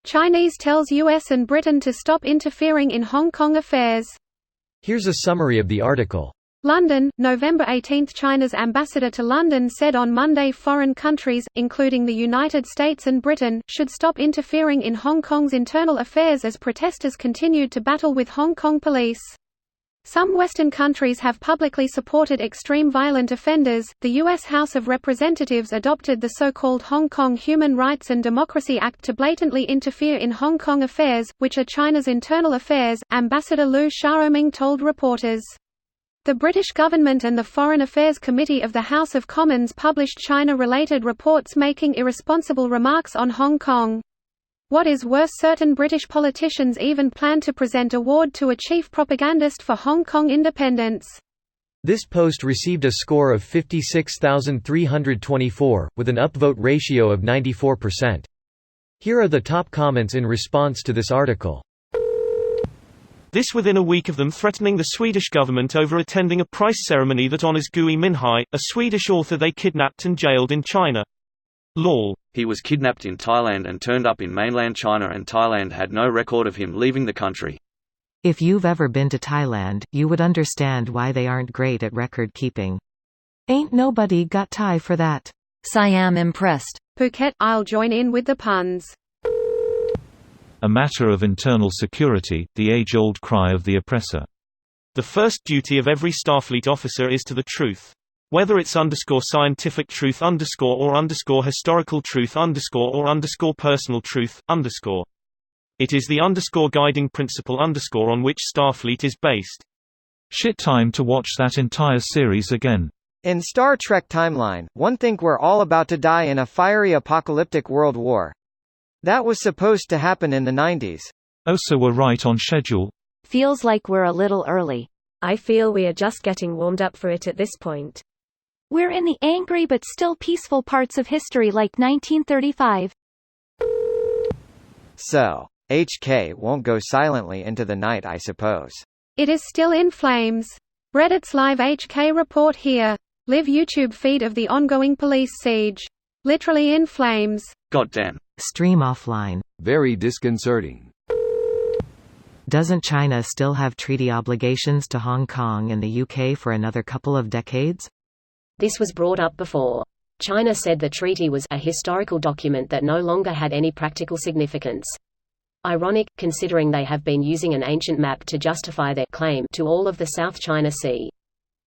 Chinese tells US and Britain to stop interfering in Hong Kong affairs. Here's a summary of the article. London, November 18. China's ambassador to London said on Monday foreign countries, including the United States and Britain, should stop interfering in Hong Kong's internal affairs as protesters continued to battle with Hong Kong police. Some Western countries have publicly supported extreme violent offenders. The U.S. House of Representatives adopted the so-called Hong Kong Human Rights and Democracy Act to blatantly interfere in Hong Kong affairs, which are China's internal affairs, Ambassador Liu Xiaoming told reporters. The British government and the Foreign Affairs Committee of the House of Commons published China-related reports making irresponsible remarks on Hong Kong. What is worse, certain British politicians even plan to present award to a chief propagandist for Hong Kong independence. This post received a score of 56,324, with an upvote ratio of 94%. Here are the top comments in response to this article. This within a week of them threatening the Swedish government over attending a prize ceremony that honors Gui Minhai, a Swedish author they kidnapped and jailed in China. Lol. He was kidnapped in Thailand and turned up in mainland China, and Thailand had no record of him leaving the country. If you've ever been to Thailand, you would understand why they aren't great at record keeping. Ain't nobody got Thai for that. Siam impressed. Phuket, I'll join in with the puns. A matter of internal security, the age-old cry of the oppressor. The first duty of every Starfleet officer is to the truth. Whether it's _scientific truth or historical truth or personal truth, It is the guiding principle on which Starfleet is based. Shit, time to watch that entire series again. In Star Trek timeline, one think we're all about to die in a fiery apocalyptic world war. That was supposed to happen in the 90s. Oh, so we're right on schedule. Feels like we're a little early. I feel we are just getting warmed up for it at this point. We're in the angry but still peaceful parts of history like 1935. So, HK won't go silently into the night, I suppose. It is still in flames. Reddit's live HK report here. Live YouTube feed of the ongoing police siege. Literally in flames. Goddamn. Stream offline. Very disconcerting. Doesn't China still have treaty obligations to Hong Kong and the UK for another couple of decades? This was brought up before. China said the treaty was a historical document that no longer had any practical significance. Ironic, considering they have been using an ancient map to justify their claim to all of the South China Sea.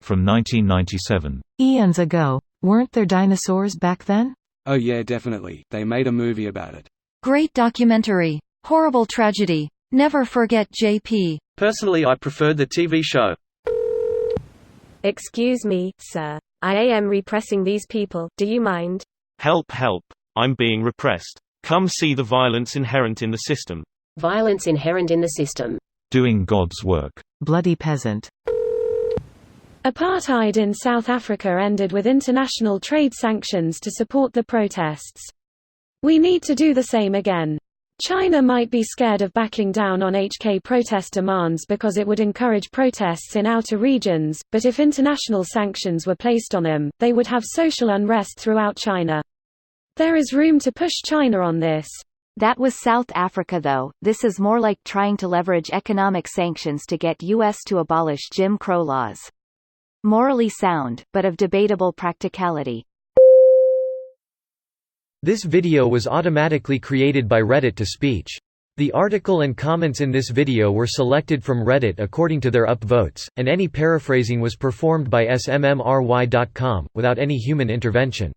From 1997. Eons ago. Weren't there dinosaurs back then? Oh yeah, definitely. They made a movie about it. Great documentary. Horrible tragedy. Never forget JP. Personally, I preferred the TV show. Excuse me, sir. I am repressing these people, do you mind? Help, help. I'm being repressed. Come see the violence inherent in the system. Violence inherent in the system. Doing God's work. Bloody peasant. Apartheid in South Africa ended with international trade sanctions to support the protests. We need to do the same again. China might be scared of backing down on HK protest demands because it would encourage protests in outer regions, but if international sanctions were placed on them, they would have social unrest throughout China. There is room to push China on this. That was South Africa though. This is more like trying to leverage economic sanctions to get US to abolish Jim Crow laws. Morally sound, but of debatable practicality. This video was automatically created by Reddit to speech. The article and comments in this video were selected from Reddit according to their upvotes, and any paraphrasing was performed by smmry.com, without any human intervention.